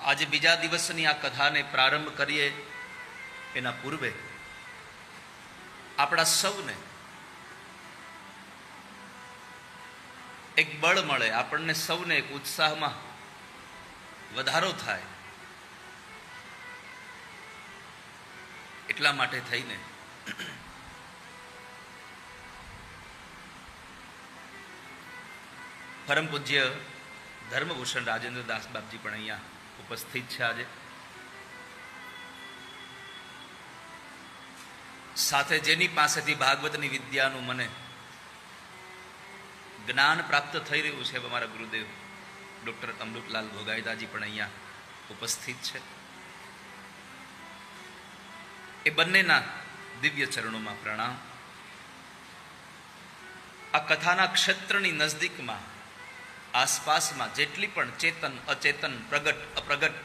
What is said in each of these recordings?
આજે બીજા દિવસની આ કથાને પ્રારંભ કરીએ એના પૂર્વે આપણા સૌને એક બળ મળે, આપણને સૌને એક ઉત્સાહમાં વધારો થાય, એટલા માટે થઈને પરમ પૂજ્ય ધર્મભૂષણ રાજેન્દ્ર દાસ બાપજી પણ અહીંયા ઉપસ્થિત છે. આજે સાથે જેની પાસેથી ભાગવતની વિદ્યાનું મને જ્ઞાન પ્રાપ્ત થઈ રહ્યું છે, અમારા ગુરુદેવ ડોક્ટર અમૃતલાલ ભોગાઈદાજી પણ અહીંયા ઉપસ્થિત છે. એ બંનેના દિવ્ય ચરણોમાં પ્રણામ. આ કથાના ક્ષેત્રની નજદીકમાં આસપાસમાં જેટલી પણ ચેતન અચેતન પ્રગટ અપ્રગટ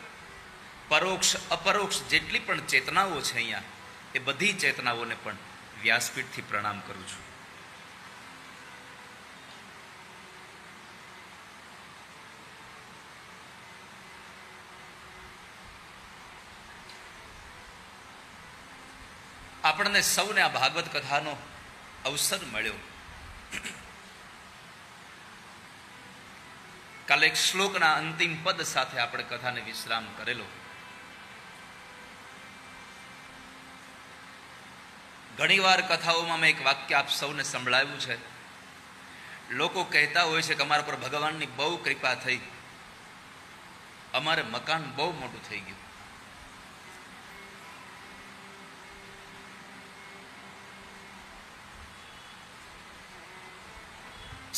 પરોક્ષ અપરોક્ષ જેટલી પણ ચેતનાઓ છે અહીંયા, એ બધી ચેતનાઓને પણ વ્યાસપીઠથી પ્રણામ કરું છું. આપણને સૌને આ ભાગવત કથાનો અવસર મળ્યો. કાલે એક શ્લોકના અંતિમ પદ સાથે આપણે કથાને વિશ્રામ કરેલો. ઘણીવાર કથાઓમાં મેં એક વાક્ય આપ સૌને સંભળાવ્યું છે. લોકો કહેતા હોય છે કે અમારા પર ભગવાનની બહુ કૃપા થઈ, અમારે મકાન બહુ મોટું થઈ ગયું.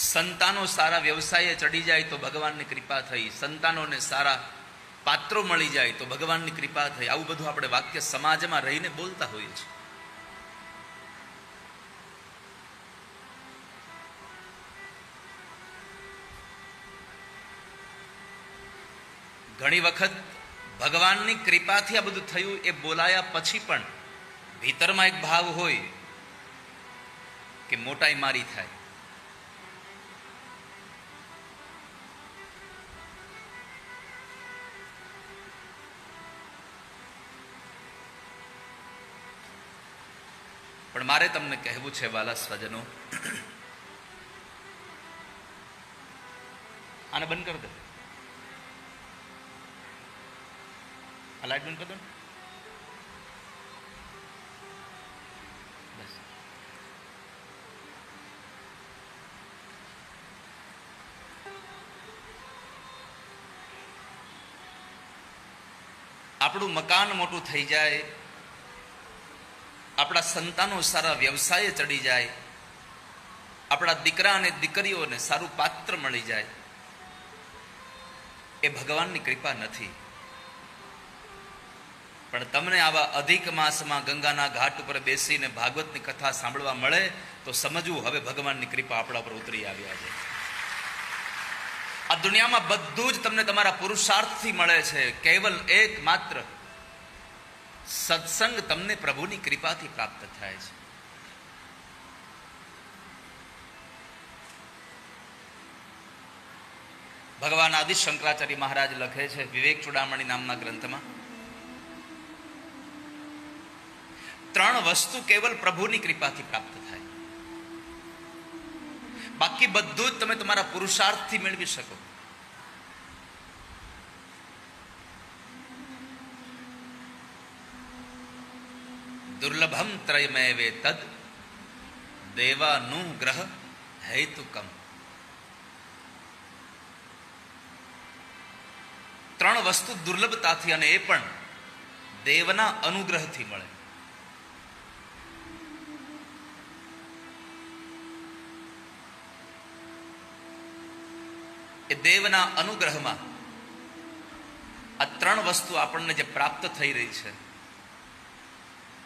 સંતાનો સારા વ્યવસાયે ચડી જાય તો ભગવાનની કૃપા થઈ, સંતાનોને સારા પાત્રો મળી જાય તો ભગવાનની કૃપા થઈ. આવું બધું આપણે વાક્ય સમાજમાં રહીને બોલતા હોઈએ છીએ. ઘણી વખત ભગવાનની કૃપાથી આ બધું થયું એ બોલાયા પછી પણ ભીતરમાં એક ભાવ હોય કે મોટાઈ મારી થાય. પણ મારે તમને કહેવું છે વાલા સ્વજનો, આને બંધ કરી દો, આ લાઈટ બંધ કરી દો. બસ આપણું મકાન મોટું થઈ જાય, આપણા સંતાનો સારા વ્યવસાયે ચડી જાય, આપણા દીકરા અને દીકરીઓને સારું પાત્ર મળી જાય, એ ભગવાનની કૃપા નથી. પણ તમને આવા અધિક માસમાં ગંગાના ઘાટ ઉપર બેસીને ભાગવતની કથા સાંભળવા મળે તો સમજવું હવે ભગવાનની કૃપા આપણા પર ઉતરી આવ્યા છે. આ દુનિયામાં બધું જ તમને તમારા પુરુષાર્થથી મળે છે. કેવલ એક માત્ર સત્સંગ તમને પ્રભુની કૃપાથી પ્રાપ્ત થાય છે. ભગવાન આદિ શંકરાચાર્ય મહારાજ લખે છે વિવેક ચૂડામણી નામના ગ્રંથમાં, 3 વસ્તુ કેવલ પ્રભુની કૃપાથી પ્રાપ્ત થાય, બાકી બધું જ તમે તમારા પુરુષાર્થથી મેળવી શકો. દુર્લભમ ત્રયમેવે તદ દેવાનુગ્રહ હેતુકમ. 3 વસ્તુ દુર્લભતાથી, અને એ પણ દેવના અનુગ્રહથી મળે. એ દેવના અનુગ્રહમાં આ 3 વસ્તુ આપણને જે પ્રાપ્ત થઈ રહી છે,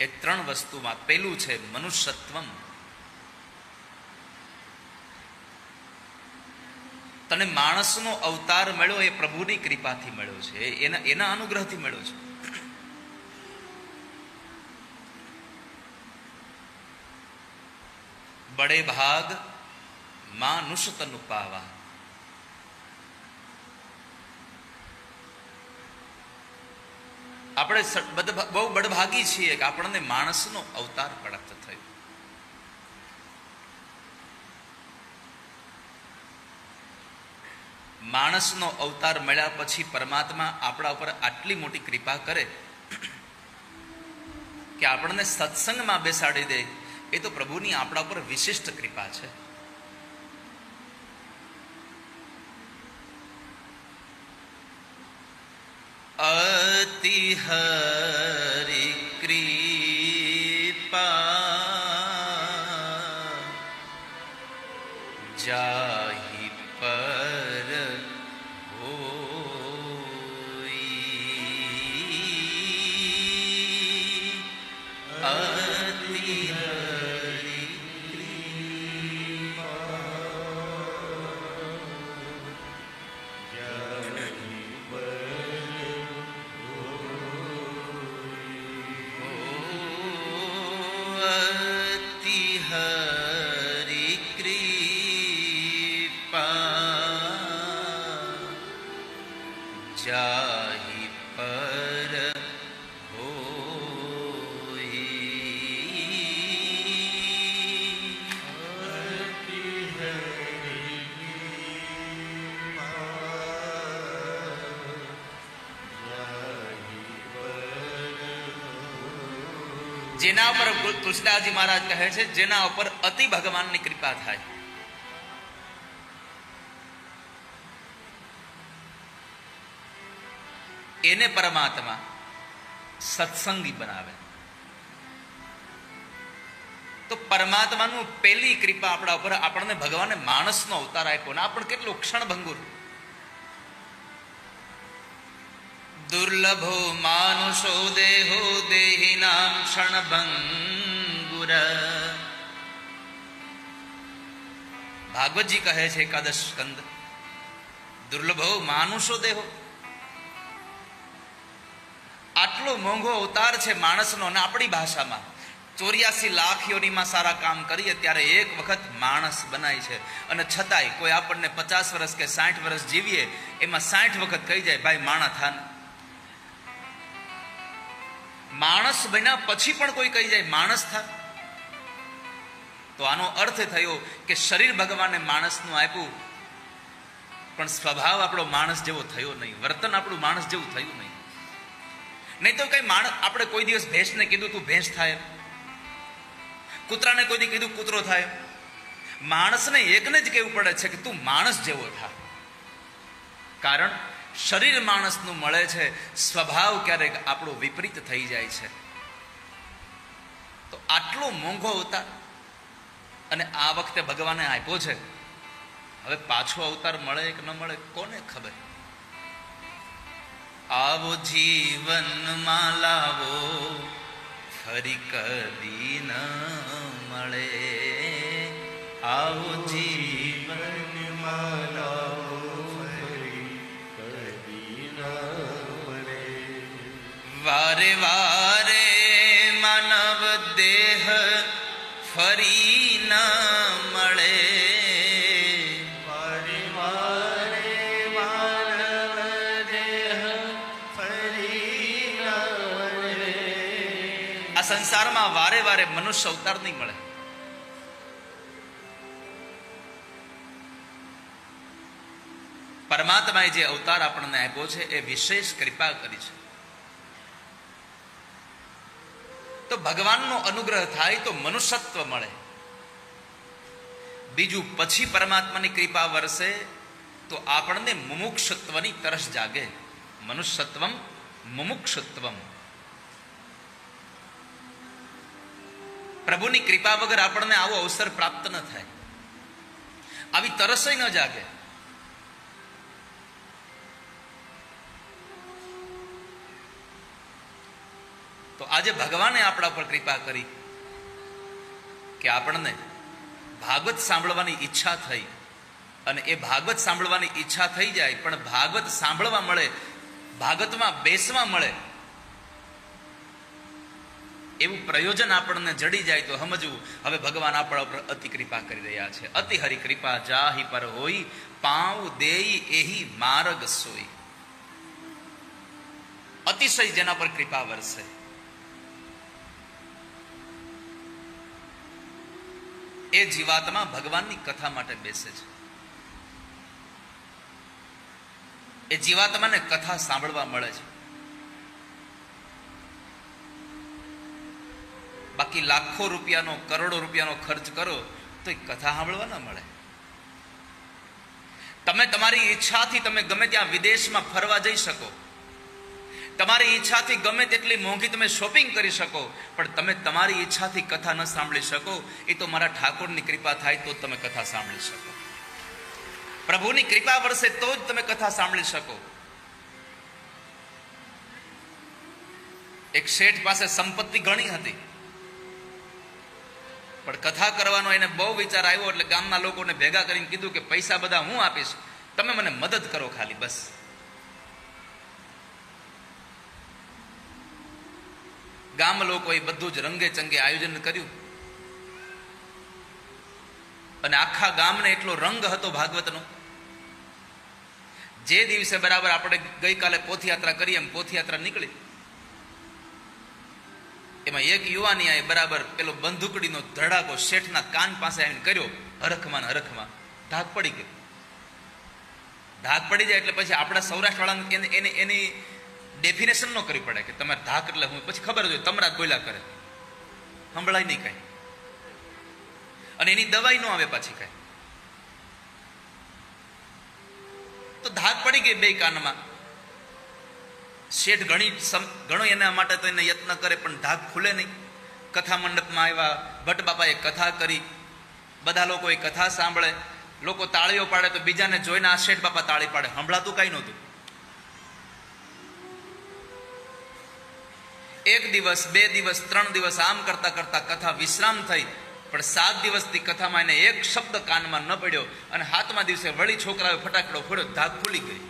એ 3 વસ્તુમાં પેલું છે મનુષ્યત્વમ. તને માણસનો અવતાર મળ્યો એ પ્રભુની કૃપાથી મળ્યો છે, એના અનુગ્રહથી મળ્યો છે. બડે ભાગ માનુષ તનુ પાવા. આપણે બહુ બડભાગી છીએ કે આપણને માણસનો અવતાર પ્રાપ્ત થયો. માણસનો અવતાર મળ્યા પછી પરમાત્મા આપણા ઉપર આટલી મોટી કૃપા કરે કે આપણને સત્સંગમાં બેસાડી દે, એ તો પ્રભુની આપણા ઉપર વિશિષ્ટ કૃપા છે. અતિ હરિ કૃપા જાહિ પર હોઈ. અતિ હરિ જાહિ પર હોઈ. જેના ઉપર તુલસીદાસજી મહારાજ કહે છે, જેના ઉપર અતિ ભગવાનની કૃપા થાય એને પરમાત્મા સત્સંગી બનાવે. તો પરમાત્માનું પહેલી કૃપા આપણા ઉપર, આપણને ભગવાને માણસનો અવતાર આપ્યો ને આપણે કેટલું ક્ષણભંગુર. દુર્લભો માનુષો દેહો દેહિનામ ક્ષણભંગુર. ભાગવતજી કહે છે એકાદશ સ્કંદ, દુર્લભો માનુષો દેહો. આટલો મોંઘો અવતાર છે માણસનો, અને આપણી ભાષામાં 84 લાખ યોનીમાં સારા કામ કરીએ ત્યારે એક વખત માણસ બનાય છે. અને છતાંય કોઈ આપણને 50 વર્ષ કે 60 વર્ષ જીવીએ એમાં 60 વખત કહી જાય, ભાઈ માણસ થા. માણસ બન્યા પછી પણ કોઈ કહી જાય માણસ થા. તો આનો અર્થ થયો કે શરીર ભગવાને માણસનું આપ્યું, પણ સ્વભાવ આપણો માણસ જેવો થયો નહીં, વર્તન આપણું માણસ જેવું થયું નહીં. નહીં તો કઈ માણસ, આપણે કોઈ દિવસ ભેંસને કીધું તું ભેંસ થાય, કૂતરાને કોઈ દી કીધું કૂતરો થાય. માણસને એકને જ કહેવું પડે છે કે તું માણસ જેવો થા. કારણ શરીર માણસનું મળે છે, સ્વભાવ ક્યારેક આપણો વિપરીત થઈ જાય છે. તો આટલો મોંઘો અવતાર અને આ વખતે ભગવાને આપ્યો છે. હવે પાછો અવતાર મળે કે ન મળે કોને ખબર. આવો જીવનમાં લાવો ફરી કદી ન મળે. આવો જીવનમાં લાવો ફરી કદી ન મળે. વારે વારે માનવ દેહ ફરી ન મળે. સંસારમાં વારે વારે મનુષ્ય અવતાર નહીં મળે. પરમાત્માએ જે અવતાર આપણને આપ્યો છે એ વિશેષ કૃપા કરી છે. તો ભગવાનનો અનુગ્રહ થાય તો મનુષ્યત્વ મળે. બીજું પછી પરમાત્માની કૃપા વરસે તો આપણને મુમુક્ષત્વની તરસ જાગે. મનુષ્યત્વમ મુમુક્ષત્વમ. પ્રભુની કૃપા વગર આપણને આવો અવસર પ્રાપ્ત ન થાય, આવી તરસ ન જાગે. તો આજે ભગવાને આપણા પર કૃપા કરી કે આપણને ભાગવત સાંભળવાની ઈચ્છા થઈ, અને એ ભાગવત સાંભળવાની ઈચ્છા થઈ જાય પણ ભાગવત સાંભળવા મળે, ભાગવતમાં બેસવા મળે એવું પ્રયોજન આપણને જડી જાય તો સમજવું હવે ભગવાન આપણા ઉપર અતિ કૃપા કરી રહ્યા છે. અતિ હરિ કૃપા જાહિ પર હોઈ, પાઉ દેઈ એહી માર્ગ સોઈ. અતિશય જેના પર કૃપા વરસે, એ જીવાત્મા ભગવાનની કથા માટે બેસે છે. એ જીવાત્માને કથા સાંભળવા મળે છે. બાકી લાખો રૂપિયાનો, કરોડો રૂપિયાનો ખર્ચ કરો તો એ કથા સાંભળવા ના મળે. તમે તમારી ઈચ્છાથી તમે ગમે ત્યાં વિદેશમાં ફરવા જઈ શકો, તમારી ઈચ્છાથી ગમે તેટલી મોંઘી તમે શોપિંગ કરી શકો, પણ તમે તમારી ઈચ્છાથી કથા ન સાંભળી શકો. એ તો મારા ઠાકોરની કૃપા થાય તો જ તમે કથા સાંભળી શકો. પ્રભુની કૃપા વરસે તો જ તમે કથા સાંભળી શકો. એક શેઠ પાસે સંપત્તિ ઘણી હતી, પણ કથા કરવાનો એને બહુ વિચાર આવ્યો. એટલે ગામના લોકોને ભેગા કરીને કીધું કે પૈસા બધા હું આપીશ, તમે મને મદદ કરો ખાલી, બસ. ગામ લોકોએ બધું જ રંગે ચંગે આયોજન કર્યું અને આખા ગામને એટલો રંગ હતો ભાગવતનો. જે દિવસે બરાબર આપણે ગઈકાલે પોથયાત્રા કરી એમ પોથયાત્રા નીકળી, એમાં એક યુવાનીએ બરાબર પેલો બંદૂકડીનો ધડાકો શેઠના કાન પાસે આવીને કર્યો, હરખમાં હરખમાં ધાક પડી ગયો. ધાક પડી જાય એટલે પછી આપણા સૌરાષ્ટ્ર વાળાને એની ડેફિનેશન ન કરવી પડે કે તમારે ધાક એટલે હું, પછી ખબર જ હોય તમરા ગોયલા કરે, સંભળાય નહીં કઈ, અને એની દવાઈ ન આવે પાછી કઈ. તો ધાક પડી ગઈ બે કાનમાં. શેઠ ઘણો એના માટે તો એને યત્ન કરે પણ ધાક ખુલે નહીં. કથા મંડપમાં આવ્યા, ભટ્ટ બાપાએ કથા કરી, બધા લોકોએ કથા સાંભળે, લોકો તાળીઓ પાડે તો બીજાને જોઈને આ શેઠ બાપા તાળી પાડે, સંભળાતું કઈ નહોતું. એક દિવસ, બે દિવસ, 3 દિવસ આમ કરતા કરતા કથા વિશ્રામ થઈ, પણ 7 દિવસથી કથામાં એને એક શબ્દ કાનમાં ન પડ્યો. અને 7મા દિવસે વળી છોકરાએ ફટાકડો ફોડ્યો, ધાક ખુલી ગઈ.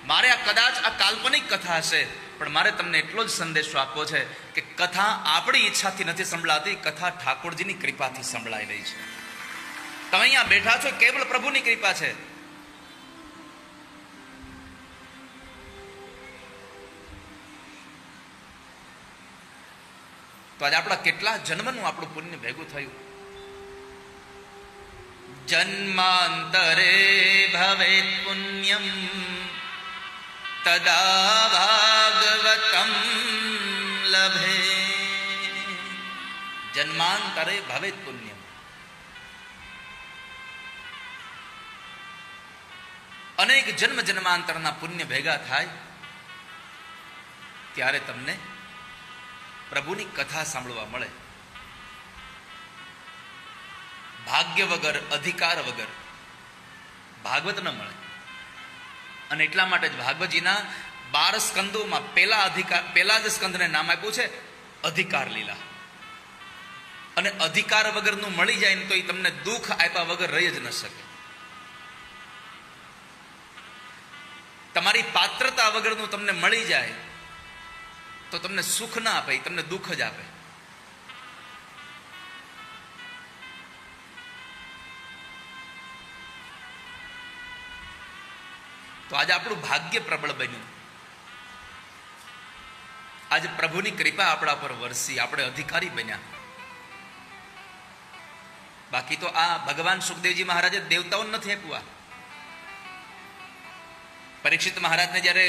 મારે આ કદાચ આ કાલ્પનિક કથા હશે, પણ મારે તમને એટલો જ સંદેશો આપવો છે કે કથા આપણી ઈચ્છાથી નથી સંભળાતી, કથા ઠાકોરજીની કૃપાથી સંભળાઈ રહી છે. તમે અહીંયા બેઠા છો કેવલ પ્રભુની કૃપા છે. તો આજે આપણા કેટલા જન્મનું આપણું પુણ્ય ભેગું થયું. જન્માંતરે ભવેત પુણ્યમ તદા ભાગવતમ લભે. જન્માંતરે ભવેત પુણ્યમ. અનેક જન્મ જન્માંતરના પુણ્ય ભેગા થાય ત્યારે તમને પ્રભુની કથા સાંભળવા મળે. ભાગ્ય વગર, અધિકાર વગર ભાગવત ન મળે. અને એટલા માટે જ ભાગવતજીના 12 સ્કંદોમાં પહેલા જ સ્કંદને નામ આપ્યું છે અધિકાર લીલા. અને અધિકાર વગરનું મળી જાય ને તો એ તમને દુઃખ આપ્યા વગર રહી જ ન શકે. તમારી પાત્રતા વગરનું તમને મળી જાય તો તમને સુખ ના આપે, તમને દુઃખ જ આપે. તો આજે આપણું ભાગ્ય પ્રબળ બન્યું. આજે પ્રભુની કૃપા આપણા પર વરસી, આપણે અધિકારી બન્યા. બાકી તો આ ભગવાન સુખદેવજી મહારાજે દેવતાઓ નથી આપ્યું. પરીક્ષિત મહારાજને જયારે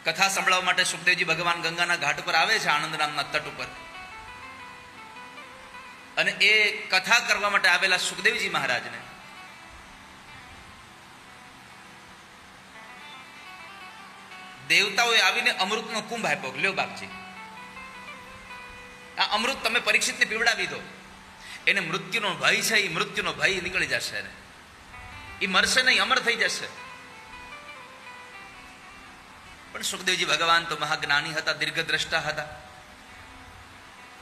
કથા સંભળાવવા માટે સુખદેવજી ભગવાન ગંગાના ઘાટ પર આવે છે, આનંદ નામના તટ ઉપર, અને એ કથા કરવા માટે આવેલા સુખદેવજી મહારાજને દેવતાઓએ આવીને અમૃતનો કુંભ આપ્યો. લ્યો બાપજી, આ અમૃત તમે પરીક્ષિતને પીવડાવી દો. એને મૃત્યુનો ભય છે, એ મૃત્યુનો ભય નીકળી જશે, એ મરશે નહીં, અમર થઈ જશે. પણ સુખદેવજી ભગવાન તો મહાજ્ઞાની હતા, દીર્ઘદ્રષ્ટા હતા.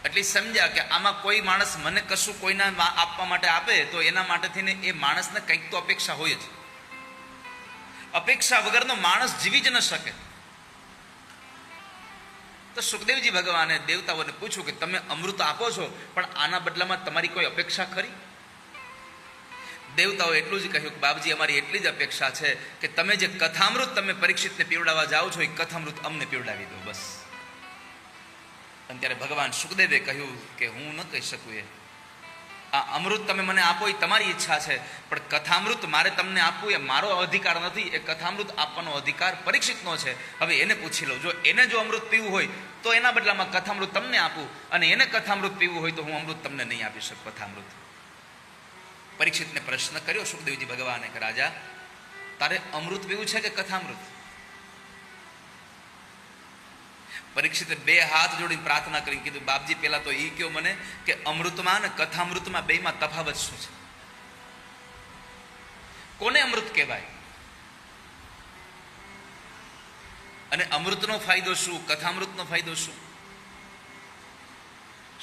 એટલે સમજ્યા કે આમાં કોઈ માણસ મને કશું કોઈના આપવા માટે આપે તો એના માટે થઈને એ માણસને કંઈક તો અપેક્ષા હોય જ. અપેક્ષા વગરનો માણસ જીવી જ ન શકે. તો સુખદેવજી ભગવાને દેવતાઓને પૂછ્યું કે તમે અમૃત આપો છો, પણ આના બદલામાં તમારી કોઈ અપેક્ષા ખરી? દેવતાઓ એટલું જ કહ્યું કે બાપજી અમારી એટલી જ અપેક્ષા છે કે તમે જે કથામૃત તમે પરીક્ષિતને પીવડાવવા જાઓ છો એ કથામૃત અમને પીવડાવી દો બસ. અને ત્યારે ભગવાન સુખદેવે કહ્યું કે હું ન કહી શકું, એ આ અમૃત તમે મને આપો એ તમારી ઈચ્છા છે, પણ કથામૃત મારે તમને આપવું એ મારો અધિકાર નથી. એ કથામૃત આપવાનો અધિકાર પરીક્ષિતનો છે. હવે એને પૂછી લો, જો એને જો અમૃત પીવું હોય તો એના બદલામાં કથામૃત તમને આપું, અને એને કથામૃત પીવું હોય તો હું અમૃત તમને નહીં આપી શકું કથામૃત. પરીક્ષિતને પ્રશ્ન કર્યો સુખદેવજી ભગવાને કે રાજા તારે અમૃત પીવું છે કે કથામૃત? પરીક્ષિતે બે હાથ જોડીને પ્રાર્થના કરી કીધું બાપજી પેલા તો ઈ કયો મને કે અમૃતમાં અને કથામૃતમાં બેમાં તફાવત શું છે? કોને અમૃત કહેવાય અને અમૃતનો ફાયદો શું, કથામૃતનો ફાયદો શું?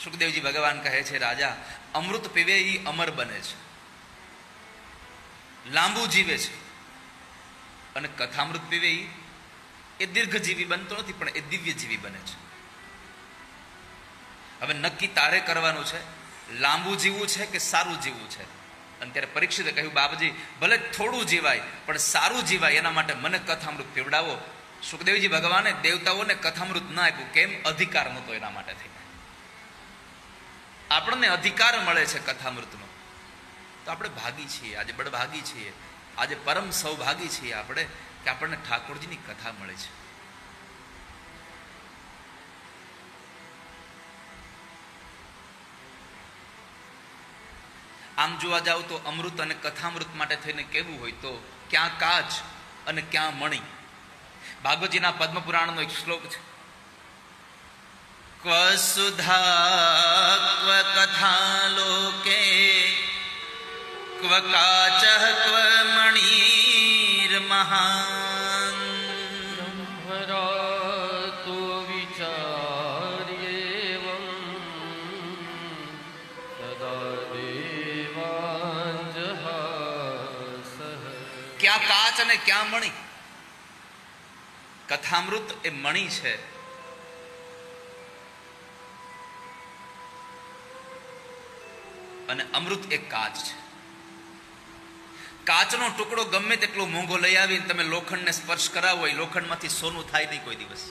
સુખદેવજી ભગવાન કહે છે રાજા અમૃત પીવે એ અમર બને છે, લાંબુ જીવે છે, અને કથામૃત પીવે એ દીર્ઘજીવી બનતો નથી પણ એ દિવ્ય જીવી બને છે. હવે નક્કી તારે કરવાનું છે લાંબુ જીવવું છે કે સારું જીવવું છે. અને ત્યારે પરીક્ષિતે કહ્યું બાપજી ભલે થોડું જીવાય પણ સારું જીવાય એના માટે મને કથામૃત પીવડાવો. સુખદેવજી ભગવાને દેવતાઓને કથામૃત ના આપ્યું, કેમ? અધિકાર નહોતો એના માટે થઈ. આપણને અધિકાર મળે છે કથામૃતનો તો આપણે ભાગી છીએ, આજે બળભાગી છીએ, આજે પરમ સૌભાગી છીએ આપણે કે આપણને ઠાકોરજીની કથા મળે છે. આમ જોવા જાવ તો અમૃત અને કથામૃત માટે થઈને કેવું હોય તો ક્યાં કાચ અને ક્યાં મણી. ભાગવતજીના પદ્મપુરાણનો એક શ્લોક છે, ક્વ સુધા ક્વ કથા લોકે ક્વ કાચ ક્વ મણીર મહાન. બ્રહ્મરાતો વિચાર્યેવં તદા દેવાંજહાસઃ. ક્યાં કાચ અને ક્યાં મણી? કથામૃત એ મણી છે, અને અમૃત એક કાચ છે. કાચનો ટુકડો ગમે તેટલો મોંઘો લઈ આવીને તમે લોખંડને સ્પર્શ કરાવો એ લોખંડમાંથી સોનું થાય નહીં કોઈ દિવસ.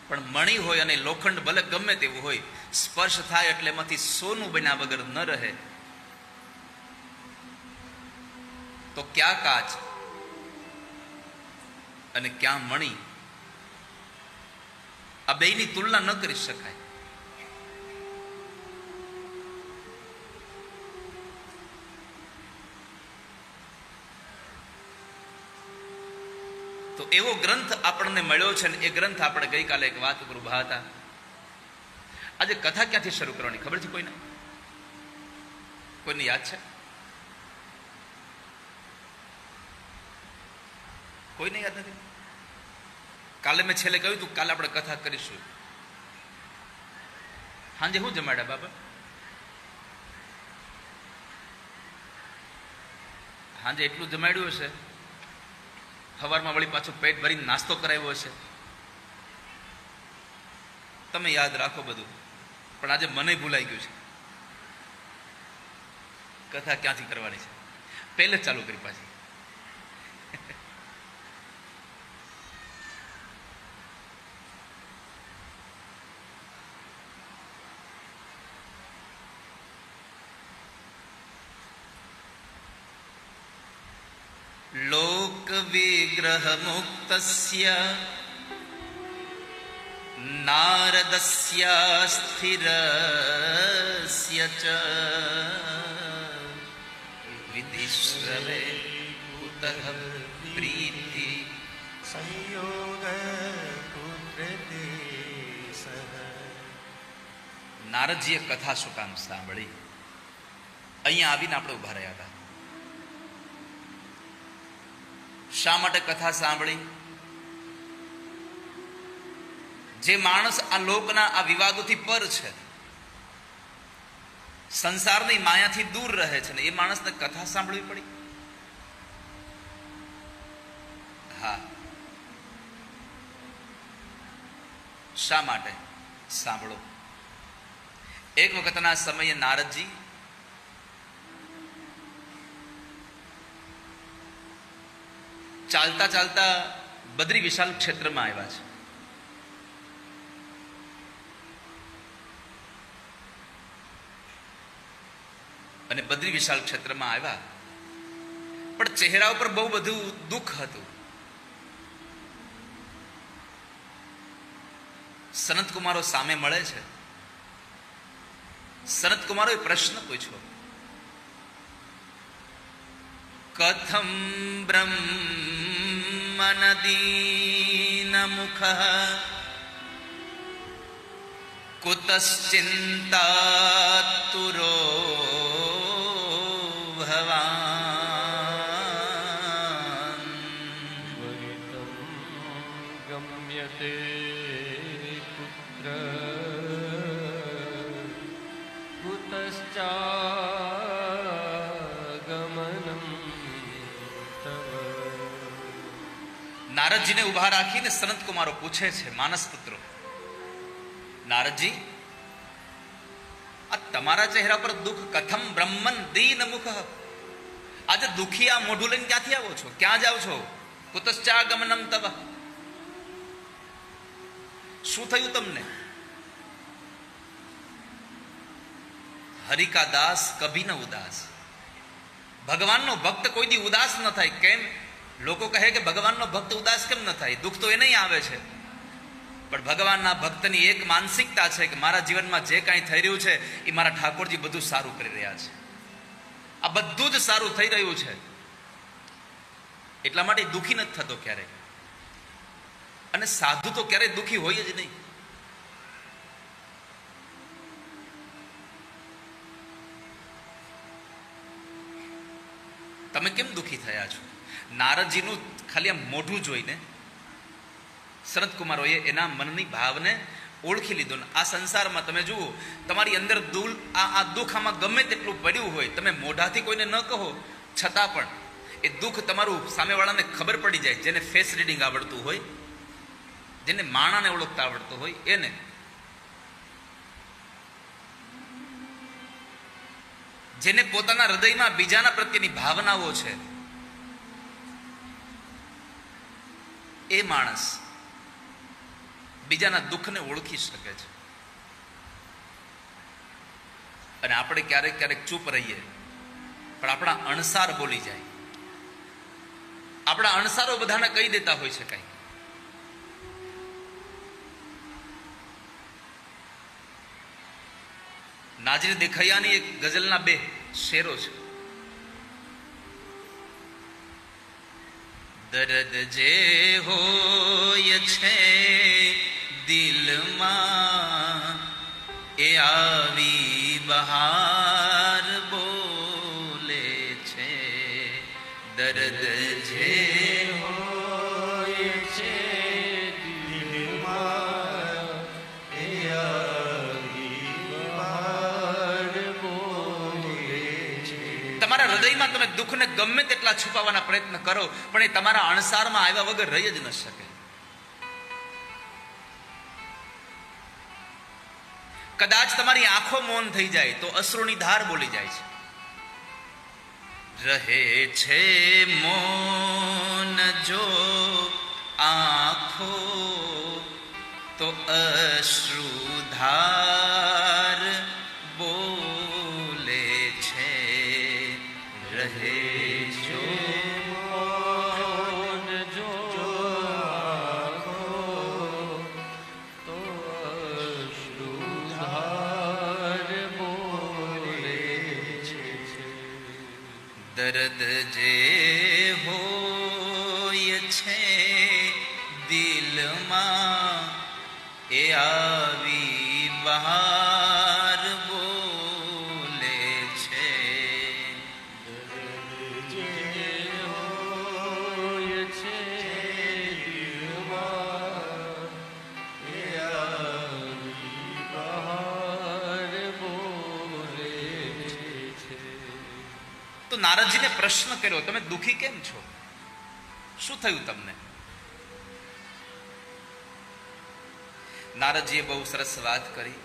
પણ મણી હોય અને લોખંડ ભલે ગમે તેવું હોય, સ્પર્શ થાય એટલે એમાંથી સોનું બન્યા વગર ન રહે. તો ક્યાં કાચ અને ક્યાં મણી, આ બેયની તુલના ન કરી શકાય. તો એવો ગ્રંથ આપણને મળ્યો છે ને એ ગ્રંથ આપણે ગઈકાલે એક વાત ઉપર ઉભા હતા. આજે કથા ક્યાંથી શરૂ કરવાની ખબર છે કોઈને? કોઈને યાદ છે? કોઈને યાદ નથી? કાલે મેં છેલ્લે કહ્યું તું કાલે આપણે કથા કરીશું. સાંજે શું જમાડ્યા બાબા? સાંજે એટલું જમાડ્યું હશે, સવારમાં વળી પાછું પેટ ભરીને નાસ્તો કરાવ્યો હશે. તમે યાદ રાખો બધું, પણ આજે મને ભૂલાઈ ગયું છે. કથા ક્યાંથી કરવાની છે પહેલે ચાલુ કરી પાછી. લોક વિગ્રહ મુક્તસ્ય નારદસ્ય સ્થિરસ્ય ચ વિધિશ્રવે કુતઃ પ્રીતિ સંયોગ પુત્રતે સહ. નારદજીએ કથા શું કામ સાંભળી? અહીંયા આવીને આપણે ઉભા રહ્યા હતા. શા માટે કથા સાંભળી? જે માણસ આ લોકના આ વિવાદોથી પર છે, સંસારની માયાથી દૂર રહે છે ને એ માણસને કથા સાંભળવી પડી. હા, શા માટે? સાંભળો. એક વખતના સમયે નારદજી ચાલતા ચાલતા બદ્રી વિશાલ ક્ષેત્રમાં આવ્યા છે. અને બદ્રી વિશાલ ક્ષેત્રમાં આવ્યા, પણ ચહેરા ઉપર બહુ બધું દુઃખ હતું. સનત કુમારો સામે મળે છે. સનત કુમારોએ પ્રશ્ન પૂછ્યો, કથમ બ્રહ્મનદીન મુખ કુતશ્ચિંતાતુરો ભવાન. વરિતં ગમ્યતે પુત્ર કુતશ્ચાગમનં તવ. નારદજીને ઉભા રાખીને સનત કુમારો પૂછે છે, માનસ પુત્રો, નારદજી, આ તમારા ચહેરા પર દુઃખ, કથમ બ્રહ્મન દીન મુખ, આજે દુખી આ મોઢું લઈને ક્યાંથી આવો છો? ક્યાં જાઓ છો? કુતશ્ચાગમનમ તવ, શું થયું તમને? હરિકા દાસ કભી ન ઉદાસ. ભગવાનનો ભક્ત કોઈ દી ઉદાસ ન થાય. કેમ? લોકો કહે કે ભગવાનનો ભક્ત ઉદાસ કેમ ન થાય? દુઃખ તો એને આવે છે. પણ ભગવાનના ભક્તની એક માનસિકતા છે કે મારા જીવનમાં જે કાંઈ થઈ રહ્યું છે એ મારા ઠાકોરજી બધું સારું કરી રહ્યા છે. આ બધું જ સારું થઈ રહ્યું છે, એટલા માટે દુઃખી નથી થતો ક્યારેય. અને સાધુ તો ક્યારેય દુઃખી હોય જ નહીં. તમે કેમ દુઃખી થયા છો? નારદજીનું ખાલી આમ મોઢું જોઈને સનત કુમારોએ એના મનની ભાવને ઓળખી લીધો. આ સંસારમાં તમે જુઓ, તમારી અંદર આ દુઃખ આમાં ગમે તેટલું પડ્યું હોય, તમે મોઢાથી કોઈને ન કહો છતાં પણ એ દુઃખ તમારું સામેવાળાને ખબર પડી જાય. જેને ફેસ રીડિંગ આવડતું હોય, જેને માણાને ઓળખતા આવડતું હોય, એને. જેને પોતાના હૃદયમાં બીજાના પ્રત્યેની ભાવનાઓ છે, એ માણસ બીજાના દુઃખને ઓળખી શકે છે. અને આપણે ક્યારેક ક્યારેક ચૂપ રહીએ, પણ આપણા અણસાર બોલી જાય. આપણા અણસારો બધાને કહી દેતા હોય છે કઈ. નાજરી દેખૈયાની એક ગઝલના 2 શેરો છે. દર્દ જે હોય છે દિલમાં, એ આવી બહાર બોલે છે. દર્દ જે હોય છે દિલમાં, એ આવી બહાર બોલે છે. તમારા હૃદયમાં તમે દુઃખને ગમે તેટલા છુપાવવાના પ્રયત્ન કરો, પણ એ તમારા અણસારમાં આવ્યા વગર રહી જ ન શકે. કદાચ તમારી આંખો મૌન થઈ જાય તો અશ્રુની ધાર બોલી જાય છે. રહે છે મૌન જો આંખો, તો અશ્રુધાર બોલે છે. રહે જો મૌન જો આંખો, તો અશ્રુધાર બોલે છે. દર્દ જે હોય છે દિલમાં, એ આવી બહાર બોલે છે. જે હોય છે દિલમાં, એ આવી બહાર બોલે છે. તો નારદજીને પ્રશ્ન કર્યો, તમે દુઃખી કેમ છો? શું થયું તમને? નારદજીએ બહુ સરસ વાત કરી.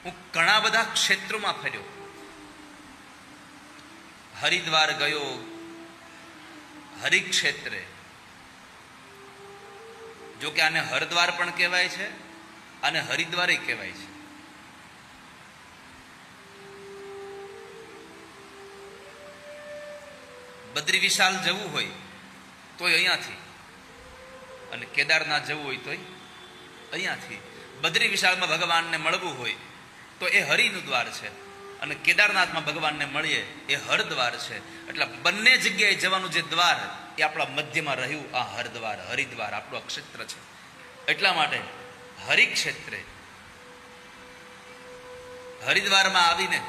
હું ઘણા બધા ક્ષેત્રોમાં ફર્યો, હરિદ્વાર ગયો, હરિક્ષેત્રે. જો કે આને હરદ્વાર પણ કહેવાય છે અને હરિદ્વારે કહેવાય છે. બદ્રી વિશાલ જવું હોય તોય અહીંયાથી, અને કેદારનાથ જવું હોય તોય અહીંયાથી. બદ્રી વિશાળમાં ભગવાનને મળવું હોય તો એ હરિનું દ્વાર છે, અને કેદારનાથમાં ભગવાનને મળીએ એ હરદ્વાર છે. એટલે બંને જગ્યાએ જવાનું જે દ્વાર એ આપણા મધ્યમાં રહ્યું આ હરદ્વાર, હરિદ્વાર આપણું ક્ષેત્ર છે. એટલા માટે હરિક્ષેત્રે હરિદ્વારમાં આવીને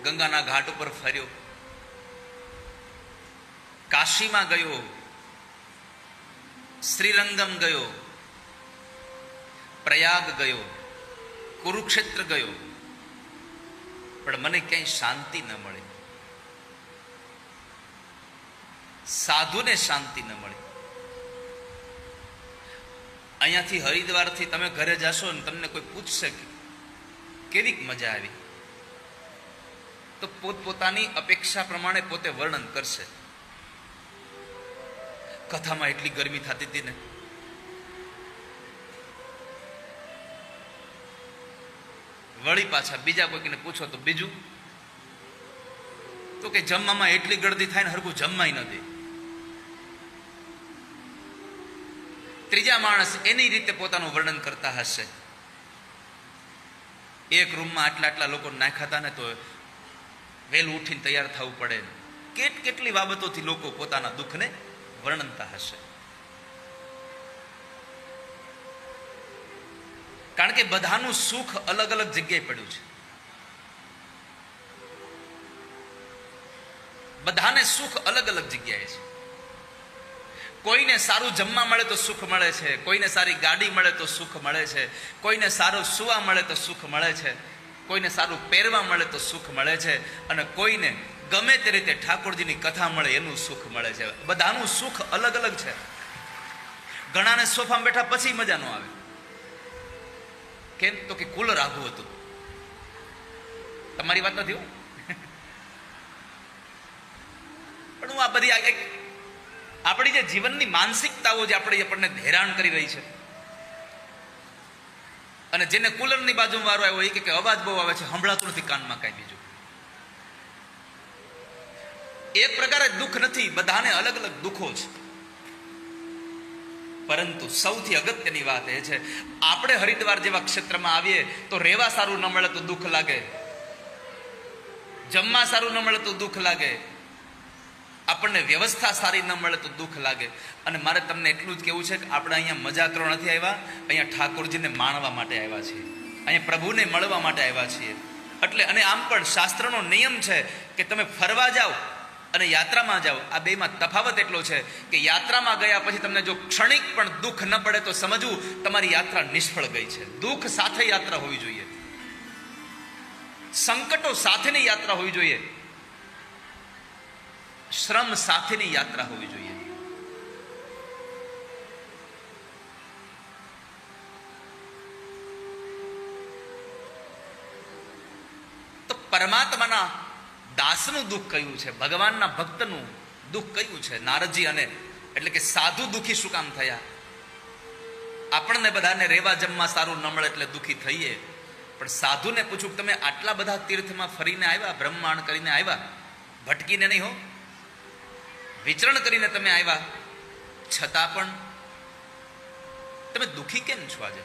ગંગાના ઘાટ ઉપર ફર્યો, કાશીમાં ગયો, શ્રીરંગમ ગયો, પ્રયાગ ગયો, કુરુક્ષેત્ર ગયો, પણ મને ક્યાંય શાંતિ ન મળી, સાધુને શાંતિ ન મળી. અહીંયાથી હરિદ્વારથી તમે ઘરે જશો ને તમને કોઈ પૂછશે કે કેવી મજા આવી, તો પોતપોતાની અપેક્ષા પ્રમાણે પોતે વર્ણન કરશે. કથામાં એટલી ગરમી થતી હતી ને, વળી પાછા બીજા કોઈકને પૂછો તો બીજું, તો કે જમવામાં એટલી ગળદી થાય ને હરખું જમવાય ન દે. ત્રીજા માણસ એની રીતે પોતાનું વર્ણન કરતા હશે. એક રૂમમાં આટલા આટલા લોકો નાખ્યા ને તો વહેલું ઉઠીને તૈયાર થવું પડે. કેટલી બાબતોથી લોકો પોતાના દુઃખને વર્ણનતા હશે. કારણ કે બધાનું સુખ અલગ અલગ જગ્યાએ પડ્યું છે. બધાને સુખ અલગ અલગ જગ્યાએ છે. કોઈને સારું જમવા મળે તો સુખ મળે છે, કોઈને સારી ગાડી મળે તો સુખ મળે છે, કોઈને સારું સુવા મળે તો સુખ મળે છે, કોઈને સારું પહેરવા મળે તો સુખ મળે છે, અને કોઈને ગમે તે રીતે ઠાકોરજીની કથા મળે એનું સુખ મળે છે. બધાનું સુખ અલગ અલગ છે. ઘણાને સોફામાં બેઠા પછી મજા ન આવે. કેમ? તો કે કુલર આઘું હતું. તમારી વાત નથી. પણ હું આ બધી આપણી જે જીવનની માનસિકતાઓ જે આપણને હેરાન કરી રહી છે, અને જેને કુલરની બાજુમાં વારો આવ્યો એ કે અવાજ બહુ આવે છે, સંભળાતું નથી કાનમાં કાંઈ બીજું. એક પ્રકારે દુઃખ નથી, બધાને અલગ અલગ દુઃખો છે. પરંતુ સૌથી અગત્યની વાત એ છે, આપણે હરિદ્વાર જેવા ક્ષેત્રમાં આવીએ તો રહેવા સારું ન મળે તો દુઃખ લાગે, જમવા સારું ન મળે તો દુઃખ લાગે, આપણને વ્યવસ્થા સારી ન મળે તો દુઃખ લાગે. અને મારે તમને એટલું જ કહેવું છે કે આપણે અહીંયા મજા કરવા નથી આવ્યા, અહીંયા ઠાકોરજીને માણવા માટે આવ્યા છીએ, અહીંયા પ્રભુને મળવા માટે આવ્યા છીએ. એટલે અને આમ પણ શાસ્ત્રનો નિયમ છે કે તમે ફરવા જાઓ અને યાત્રામાં જાઓ, આ બેમાં તફાવત એટલો છે કે યાત્રામાં ગયા પછી તમને જો ક્ષણિક પણ દુઃખ ન પડે તો સમજવું તમારી યાત્રા નિષ્ફળ ગઈ છે. દુઃખ સાથે યાત્રા હોવી જોઈએ, સંકટો સાથેની યાત્રા હોવી જોઈએ, શ્રમ સાથેની યાત્રા હોવી જોઈએ. તો પરમાત્માના દાસનું દુઃખ કયું છે, ભગવાનના ભક્તનું દુઃખ કયું છે? નારદજી અને એટલે કે સાધુ દુઃખી શું કામ થયા? આપણને બધાને રહેવા જમવા સારું ન મળે એટલે દુઃખી થઈએ, પણ સાધુને પૂછું તમે આટલા બધા તીર્થમાં ફરીને આવ્યા, બ્રહ્માંડ કરીને આવ્યા, ભટકીને નહીં હો, વિચરણ કરીને તમે આવ્યા, છતાં પણ તમે દુઃખી કેમ છો આજે?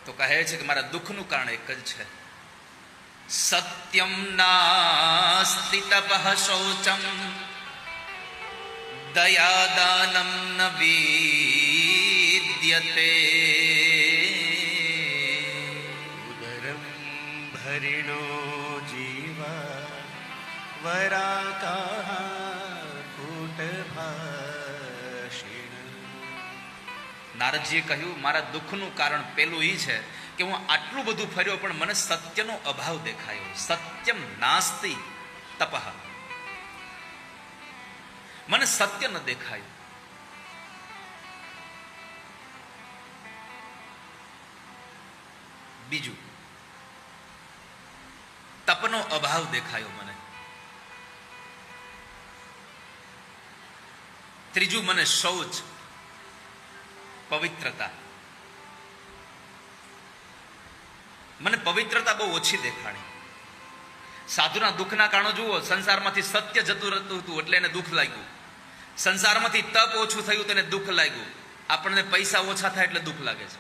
તો કહે છે કે મારા દુઃખનું કારણ એક જ છે, સત્યમ નાસ્તિ તપઃ શૌચમ દયાદાનમ ન વિદ્યતે ઉદરમ ભરિણો જીવા વરાકા કૂટભાષિણ. નારદજીએ કહ્યું મારા દુઃખનું કારણ પેલું એ છે કે હું આટલું બધું ફર્યો પણ મને સત્યનો અભાવ દેખાયો. સત્યમ નાસ્તિ તપઃ, મને સત્ય ન દેખાયું. બીજું તપનો અભાવ દેખાયો મને. ત્રીજું, મને શૌચ, પવિત્રતા, મને પવિત્રતા બહુ ઓછી દેખાણી. સાધુના દુઃખના કારણો જુઓ, સંસારમાંથી સત્ય જતું રહેતું હતું એટલે એને દુઃખ લાગ્યું. સંસારમાંથી તપ ઓછું થયું તેને દુઃખ લાગ્યું. આપણને પૈસા ઓછા થાય એટલે દુઃખ લાગે છે.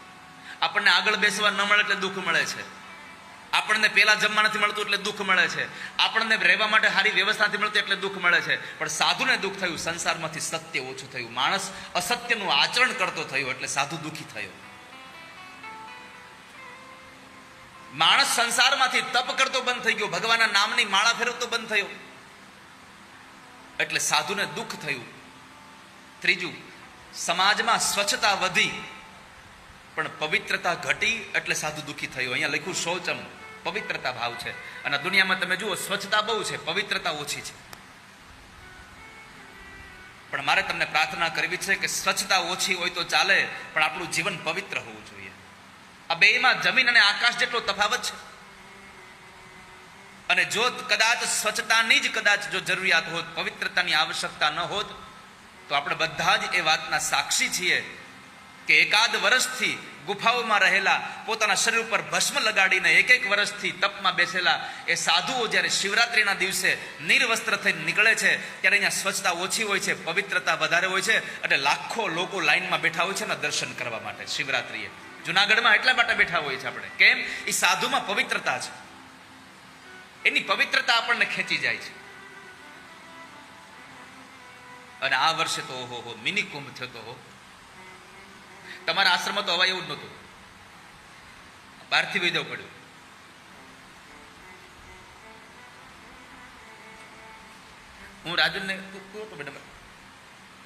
આપણને આગળ બેસવા ન મળે એટલે દુઃખ મળે છે. આપણને પેલા જમવા નથી મળતું એટલે દુઃખ મળે છે. આપણને રહેવા માટે સારી વ્યવસ્થા નથી મળતી એટલે દુઃખ મળે છે. પણ સાધુને દુઃખ થયું, સંસારમાંથી સત્ય ઓછું થયું, માણસ અસત્યનું આચરણ કરતો થયો એટલે સાધુ દુઃખી થયો. માણસ સંસારમાંથી તપ કરતો બંધ થઈ ગયો, ભગવાનના નામની માળા ફેરવતો બંધ થયો એટલે સાધુને દુઃખ થયું. ત્રીજું, સમાજમાં સ્વચ્છતા વધી પણ પવિત્રતા ઘટી એટલે સાધુ દુઃખી થયો. અહીંયા લખ્યું શૌચમ, પવિત્રતા ભાવ છે. અને દુનિયામાં તમે જુઓ, સ્વચ્છતા બહુ છે, પવિત્રતા ઓછી છે. પણ મારે તમને પ્રાર્થના કરવી છે કે સ્વચ્છતા ઓછી હોય તો ચાલે, પણ આપણું જીવન પવિત્ર હોવું જોઈએ. આ બેમાં જમીન અને આકાશ જેટલો તફાવત છે. અને જો કદાચ સ્વચ્છતાની જ કદાચ જો જરૂરિયાત હોત, પવિત્રતાની આવશ્યકતા ન હોત, તો આપણે બધા જ એ વાતના સાક્ષી છીએ કે એકાદ વર્ષથી ગુફાઓમાં રહેલા, પોતાના શરીર ઉપર ભસ્મ લગાડીને એક વર્ષથી તપમાં બેસેલા એ સાધુઓ જ્યારે શિવરાત્રિના દિવસે નિર્વસ્ત્ર થઈને નીકળે છે ત્યારે અહીંયા સ્વચ્છતા ઓછી હોય છે, પવિત્રતા વધારે હોય છે. એટલે લાખો લોકો લાઈનમાં બેઠા હોય છે ને દર્શન કરવા માટે શિવરાત્રિએ. જુનાગઢમાં એટલા માટે બેઠા હોય છે આપણે. કેમ? એ સાધુમાં પવિત્રતા છે, એની પવિત્રતા આપણને ખેંચી જાય છે. અને આ વર્ષે તો ઓહો મિની કુંભ થતો હો. તમારા આશ્રમમાં તો હવા એવું જ નહોતું, બહારથી વહી જવું પડ્યું. હું રાજુને હતો મેડમ,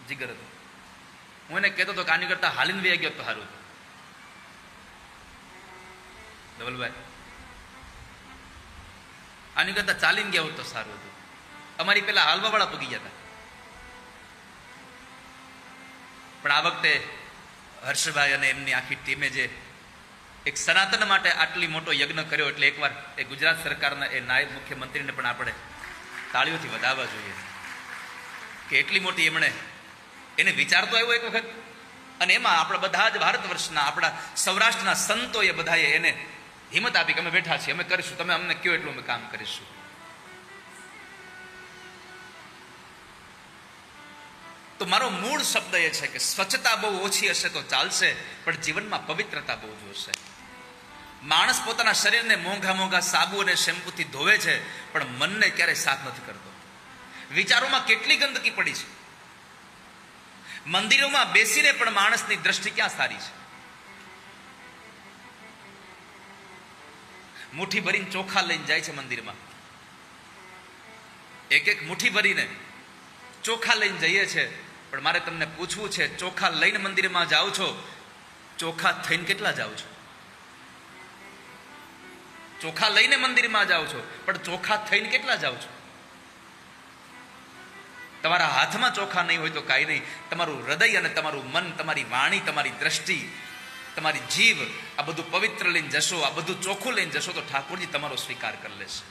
જીગર હતો, હું એને કહેતો હતો કે આની કરતા હાલીને વહી ગયો તો સારું હતું. ધવલભાઈ, આની કરતા ચાલીને ગયા હોત તો સારું હતું. અમારી પેલા હાલવા વાળા પગી ગયા હતા. પણ આ વખતે હર્ષભાઈ અને એમની આખી ટીમે જે એક સનાતન માટે આટલી મોટો યજ્ઞ કર્યો એટલે એકવાર એ ગુજરાત સરકારના એ નાયબ મુખ્યમંત્રીને પણ આપણે તાળીઓથી વધાવવા જોઈએ કે એટલી મોટી એમણે એને વિચાર તો આવ્યો એક વખત. અને એમાં આપણા બધા જ ભારત વર્ષના, આપણા સૌરાષ્ટ્રના સંતોએ બધાએ એને હિંમત આપી કે અમે બેઠા છીએ, અમે કરીશું, તમે અમને કહો એટલું અમે કામ કરીશું. તો મારો મૂળ શબ્દ એ છે કે સ્વચ્છતા બહુ ઓછી હશે તો ચાલશે, પણ જીવનમાં પવિત્રતા બહુ જોશે. માણસ પોતાના શરીરને મોંઘા મોંઘા સાબુ અને શેમ્પૂથી ધોવે છે, પણ મનને ક્યારેય સાફ નથી કરતો. વિચારોમાં કેટલી ગંદકી પડી છે. મંદિરોમાં બેસીને પણ માણસની દ્રષ્ટિ ક્યાં સારી છે. મુઠ્ઠી ભરીને ચોખા લઈને જાય છે મંદિરમાં, એક મુઠ્ઠી ભરીને ચોખા લઈને જઈએ છે. પણ મારે તમને પૂછવું છે, ચોખા લઈને મંદિરમાં જાઓ છો, ચોખા થઈને કેટલા જાઓ છો? ચોખા લઈને મંદિરમાં જાઓ છો, પણ ચોખા થઈને કેટલા જાઓ છો? તમારા હાથમાં ચોખા નહીં હોય તો કાંઈ નહીં, તમારું હૃદય અને તમારું મન, તમારી વાણી, તમારી દ્રષ્ટિ, તમારી જીવ, આ બધું પવિત્ર લઈને જશો, આ બધું ચોખ્ખું લઈને જશો તો ઠાકોરજી તમારો સ્વીકાર કરી લેશે.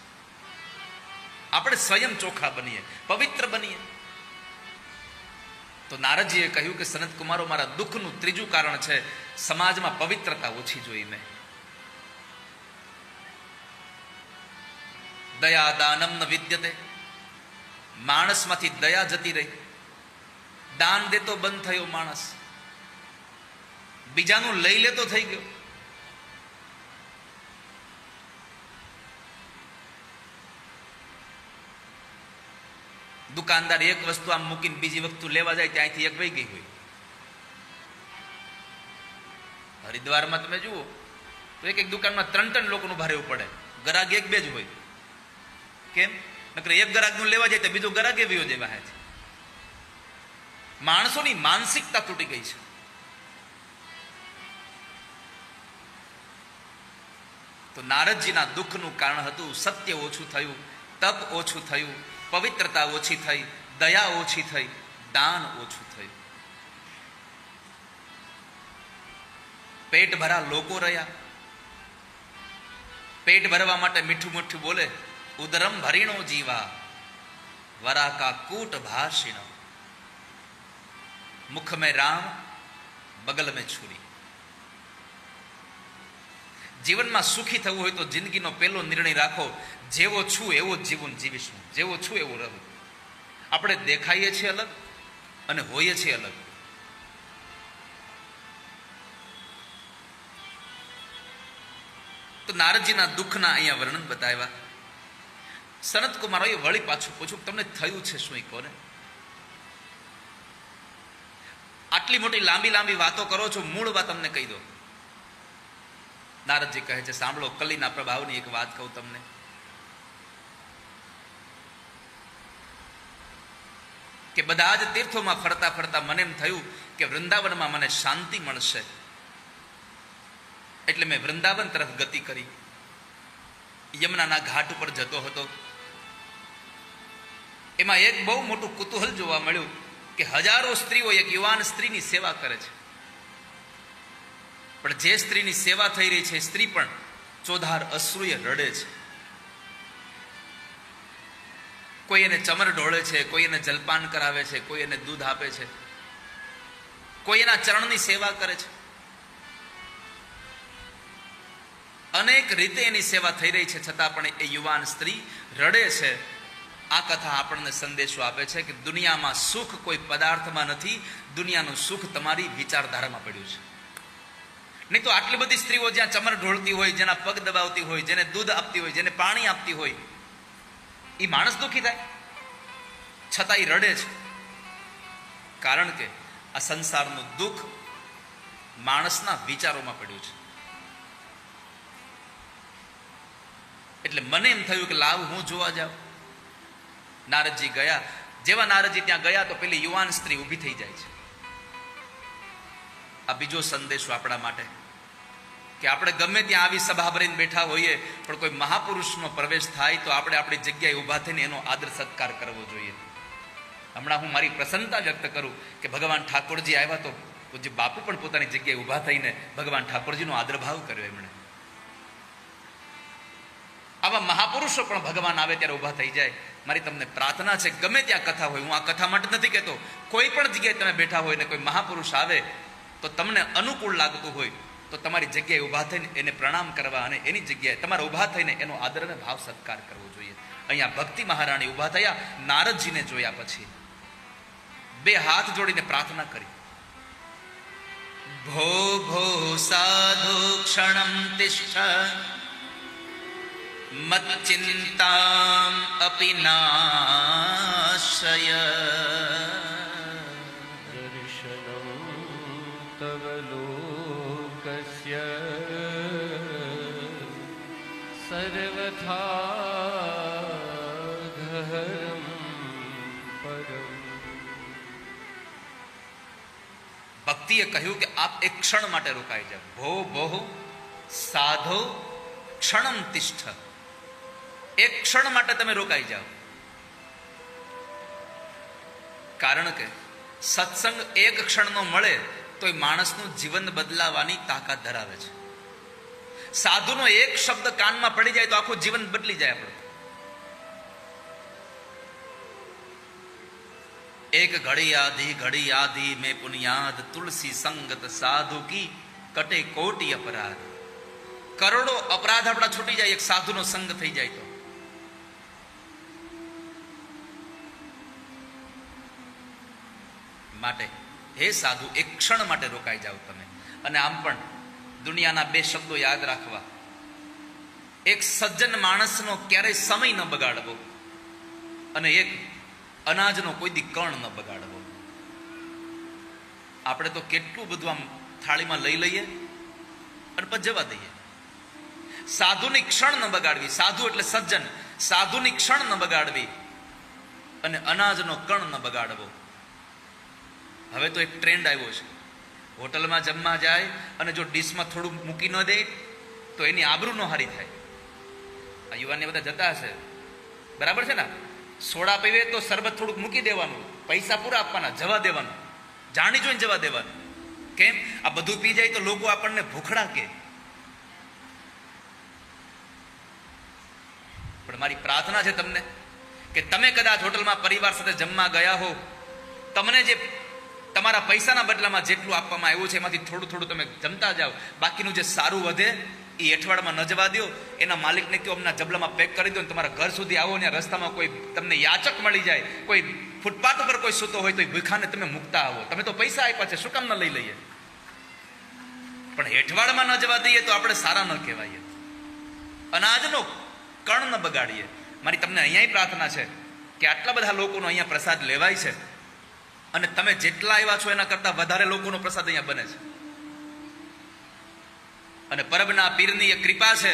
આપણે સ્વયં ચોખ્ખા બનીએ, પવિત્ર બનીએ. તો નારદજીએ કહ્યું કે સનત કુમારો, મારા દુઃખનું ત્રીજું કારણ છે સમાજમાં પવિત્રતા ઓછી જોઈ મેં. દયા દાનમ ન વિદ્યતે, માણસમાંથી દયા જતી રહી. દાન દેતો બંધ થયો માણસ, બીજાનું લઈ લેતો થઈ ગયો. દુકાનદાર એક વસ્તુ આમ મૂકીને બીજી વસ્તુ લેવા જાય ત્યાંથી એક વહી ગઈ હોય. હરિદ્વારમાં તમે જુઓ તો એક દુકાનમાં 3 લોકોનું ઉભા રહેવું પડે, ગરાગ એક બે જ હોય. કેમ? નકર એક ગરાગનું લેવા જાય તો બીજો ગરાગ એવી જ એવા છે. માણસોની માનસિકતા તૂટી ગઈ છે. તો નારદજીના દુઃખનું કારણ હતું સત્ય ઓછું થયું, તપ ઓછું થયું, પવિત્રતા ઓછી થઈ, દયા ઓછી થઈ, દાન ઓછું થયું. પેટ ભરા લોકો રહ્યા, પેટ ભરવા માટે મીઠું મીઠું બોલે, ઉદરમ ભરીણો જીવા વરાકા કૂટ ભાષિણ. મુખ મેં રામ બગલ મેં છુરી. જીવનમાં સુખી થવું હોય તો જિંદગીનો પહેલો નિર્ણય રાખો, જેવો છું એવો જીવન જીવીશું, જેવો છું એવું રહું. આપણે દેખાઈએ છીએ અલગ અને હોઈએ છીએ અલગ. તો નારદજીના દુઃખના અહીંયા વર્ણન બતાવ્યા. સનત કુમારોએ વળી પાછું પૂછ્યું, તમને થયું છે શું? કોને આટલી મોટી લાંબી લાંબી વાતો કરો છો, મૂળ વાત તમને કહી દો. નારદજી કહે છે, સાંભળો, કલીના પ્રભાવની એક વાત કહું તમને. કે બધા જ તીર્થોમાં ફરતા ફરતા મને એમ થયું કે વૃંદાવનમાં મને શાંતિ મળશે, એટલે મેં વૃંદાવન તરફ ગતિ કરી. યમુનાના ઘાટ ઉપર જતો હતો. એમાં એક બહુ મોટું કુતૂહલ જોવા મળ્યું કે હજારો સ્ત્રીઓ એક યુવાન સ્ત્રીની સેવા કરે છે. પણ જે સ્ત્રીની સેવા થઈ રહી છે એ સ્ત્રી પણ ચોધાર અશ્રુએ રડે છે. કોઈ એને ચમર ઢોળે છે, કોઈ એને જલપાન કરાવે છે, કોઈ એને દૂધ આપે છે, કોઈ એના ચરણની સેવા કરે છે. અનેક રીતે એની સેવા થઈ રહી છે, છતાં પણ એ યુવાન સ્ત્રી રડે છે. આ કથા આપણને સંદેશો આપે છે કે દુનિયામાં સુખ કોઈ પદાર્થમાં નથી, દુનિયાનું સુખ તમારી વિચારધારામાં પડ્યું છે. નહીં તો આટલી બધી સ્ત્રીઓ જ્યાં ચમર ઢોળતી હોય, જેના પગ દબાવતી હોય, જેને દૂધ આપતી હોય, જેને પાણી આપતી હોય, એ માણસ દુઃખી થાય, છતાં એ રડે છે. કારણ કે આ સંસારનું દુઃખ માણસના વિચારોમાં પડ્યું છે. એટલે મને એમ થયું કે લાવ હું જોવા જાઉં. નારદજી ગયા. જેવા નારદજી ત્યાં ગયા તો પેલી યુવાન સ્ત્રી ઊભી થઈ જાય છે. આ બીજો સંદેશો આપણા માટે કે આપણે ગમે ત્યાં આવી સભા ભરીને બેઠા હોઈએ, પણ કોઈ મહાપુરુષનો પ્રવેશ થાય તો આપણે આપણી જગ્યાએ ઊભા થઈને એનો આદર સત્કાર કરવો જોઈએ. હમણાં હું મારી પ્રસન્નતા વ્યક્ત કરું કે ભગવાન ઠાકોરજી આવ્યા તો પૂજ્ય બાપુ પણ પોતાની જગ્યાએ ઊભા થઈને ભગવાન ઠાકોરજીનો આદરભાવ કર્યો એમણે. આવા મહાપુરુષો પણ ભગવાન આવે ત્યારે ઊભા થઈ જાય. મારી તમને પ્રાર્થના છે, ગમે ત્યાં કથા હોય, હું આ કથા માટે નથી કહેતો, કોઈ પણ જગ્યાએ તમે બેઠા હોય ને કોઈ મહાપુરુષ આવે તો તમને અનુકૂળ લાગતું હોય તો તમારી જગ્યાએ ઊભા થઈને એને પ્રણામ કરવા અને એની જગ્યાએ તમારે ઊભા થઈને એનો આદર અને ભાવ સત્કાર કરવો જોઈએ. અહીંયા ભક્તિ મહારાણી ઊભા થયા. નારદજીને જોયા પછી બે હાથ જોડીને પ્રાર્થના કરી. ભો ભો સાધુ ક્ષણમ તિષ્ઠ મચ્ચિંતામ અપી નાશય. દર્શનમ તવ લોકસ્ય સર્વથા ઘરમ પરમ. ભક્તિએ કહ્યું કે આપ એક ક્ષણ માટે રોકાઈ જાઓ. ભો ભો સાધો ક્ષણમ તિષ્ઠ. એક ક્ષણ માટે તમે રોકાઈ જાઓ. કારણ કે સત્સંગ એક ક્ષણનો મળે તો એ માણસનું જીવન બદલાવાની તાકાત ધરાવે છે. સાધુનો એક શબ્દ કાનમાં પડી જાય તો આખું જીવન બદલી જાય આપણું. એક ઘડી આધી મેં પુનિયાદ તુલસી સંગત સાધુ કી કટે કોટી અપરાધ. કરોડો અપરાધ આપણા છૂટી જાય એક સાધુનો સંગ થઈ જાય તો. માટે હે સાધુ, એક ક્ષણ માટે રોકાઈ જાઓ તમે. અને આમ પણ દુનિયાના બે શબ્દો યાદ રાખવા. એક સજ્જન માણસનો ક્યારેય સમય ન બગાડવો અને એક અનાજનો કોઈ દી કણ ન બગાડવો. આપણે તો કેટલું બધું આમ થાળીમાં લઈ લઈએ અને પછી જવા દઈએ. સાધુની ક્ષણ ન બગાડવી. સાધુ એટલે સજ્જન. સાધુની ક્ષણ ન બગાડવી અને અનાજનો કણ ન બગાડવો. હવે તો એક ટ્રેન્ડ આવ્યો છે, હોટલમાં જમવા જાય અને જો ડીશમાં થોડું મૂકી ન દે તો એની આબરૂ ન હારી થાય. આ યુવાનને બધા જતા હશે, બરાબર છે ને? સોડા પીવે તો શરબત થોડુંક મૂકી દેવાનું, પૈસા પૂરા આપવાના, જવા દેવાનું, જાણી જોઈને જવા દેવાનું. કેમ? આ બધું પી જાય તો લોકો આપણને ભૂખડા કે. પણ મારી પ્રાર્થના છે તમને કે તમે કદાચ હોટલમાં પરિવાર સાથે જમવા ગયા હો, તમને જે તમારા પૈસાના બદલામાં જેટલું આપવામાં આવ્યું છે એમાંથી થોડું થોડું તમે જમતા જાઓ, બાકીનું જે સારું વધે એ એઠવાડમાં ન જવા દો. એના માલિકને કહો અમના જબલામાં પેક કરી દો. તમારા ઘર સુધી આવો ને રસ્તામાં કોઈ તમને યાચક મળી જાય, કોઈ ફૂટપાથ ઉપર કોઈ સૂતો હોય તો એ ભૂખાને તમે મૂકતા આવો. તમે તો પૈસા આપ્યા છે, શું કામ ન લઈ લઈએ? પણ હેઠવાડમાં ન જવા દઈએ તો આપણે સારા ન કહેવાય. અનાજનો કણ ન બગાડીએ. મારી તમને અહીંયા પ્રાર્થના છે કે આટલા બધા લોકોનો અહીંયા પ્રસાદ લેવાય છે અને તમે જેટલા આવ્યા છો એના કરતા વધારે લોકોનો પ્રસાદ અહીંયા બને છે. અને પરબના પીરની એ કૃપા છે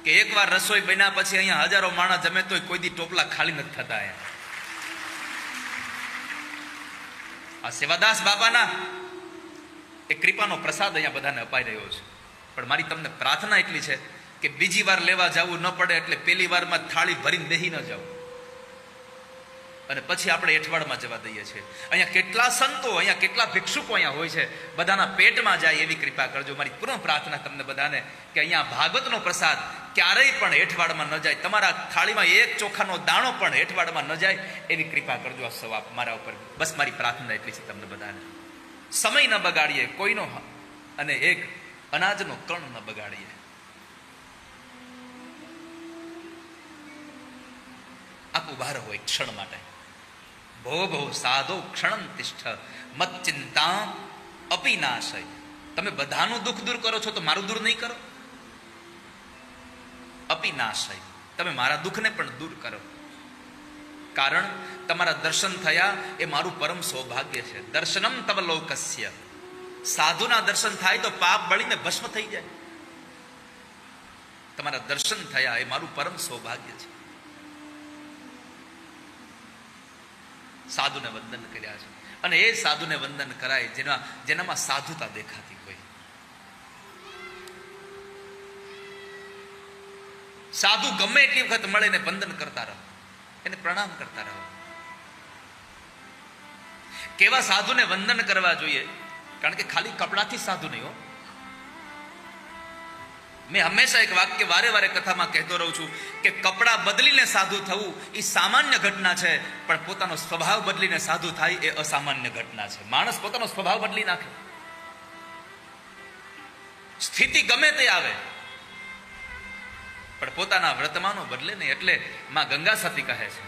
કે એકવાર રસોઈ બન્યા પછી અહીંયા હજારો માણસ જમે તો કોઈ દી ટોપલા ખાલી નથી થતા. આ સેવાદાસ બાબાના એ કૃપાનો પ્રસાદ અહીંયા બધાને અપાઈ રહ્યો છે. પણ મારી તમને પ્રાર્થના એટલી છે કે બીજી વાર લેવા જવું ન પડે, એટલે પહેલી વારમાં થાળી ભરીને બેહી ન જાવ અને પછી આપણે એઠવાડમાં જવા દઈએ છીએ. અહીંયા કેટલા સંતો, અહીંયા કેટલા ભિક્ષુકો અહીંયા હોય છે, બધાના પેટમાં જાય એવી કૃપા કરજો. મારી પૂર્ણ પ્રાર્થના તમને બધાને કે અહીંયા ભાગવતનો પ્રસાદ ક્યારેય પણ એઠવાડમાં ન જાય, તમારા થાળીમાં એક ચોખાનો દાણો પણ એઠવાડમાં ન જાય એવી કૃપા કરજો. આ સવાબ મારા ઉપર બસ મારી પ્રાર્થના એટલી છે તમને બધાને. સમય ન બગાડીએ કોઈનો અને એક અનાજનો કણ ન બગાડીએ. આપ ઉભા રહો એક ક્ષણ માટે. ભો ભો સાધો ક્ષણમ તિષ્ઠ મત ચિંતા અપી નાશય. તમે બધાનું દુઃખ દૂર કરો છો તો મારું દૂર નહીં કરો? અપી નાશય, તમે મારા દુઃખને પણ દૂર કરો. કારણ તમારા દર્શન થયા એ મારું પરમ સૌભાગ્ય છે. દર્શનમ તવ લોકસ્ય. સાધુના દર્શન થાય તો પાપ બળીને ભસ્મ થઈ જાય. તમારા દર્શન થયા એ મારું પરમ સૌભાગ્ય છે. સાધુને વંદન કર્યા છે અને એ સાધુને વંદન કરાય જેનામાં સાધુતા દેખાતી હોય. સાધુ ગમે એટલી વખત મળે એને વંદન કરતા રહો, એને પ્રણામ કરતા રહો. કેવા સાધુને વંદન કરવા જોઈએ? કારણ કે ખાલી કપડાથી સાધુ નહીં હો. મેં હંમેશા એક વાક્ય વારે વારે કથામાં કહેતો રહું છું કે કપડા બદલીને સાધુ થવું એ સામાન્ય ઘટના છે, પણ પોતાનો સ્વભાવ બદલીને સાધુ થાય એ અસામાન્ય ઘટના છે. માણસ પોતાનો સ્વભાવ બદલી નાખે, સ્થિતિ ગમે તે આવે, પણ પોતાના વર્તમાનો બદલે નહીં. એટલે માં ગંગા સતી કહે છે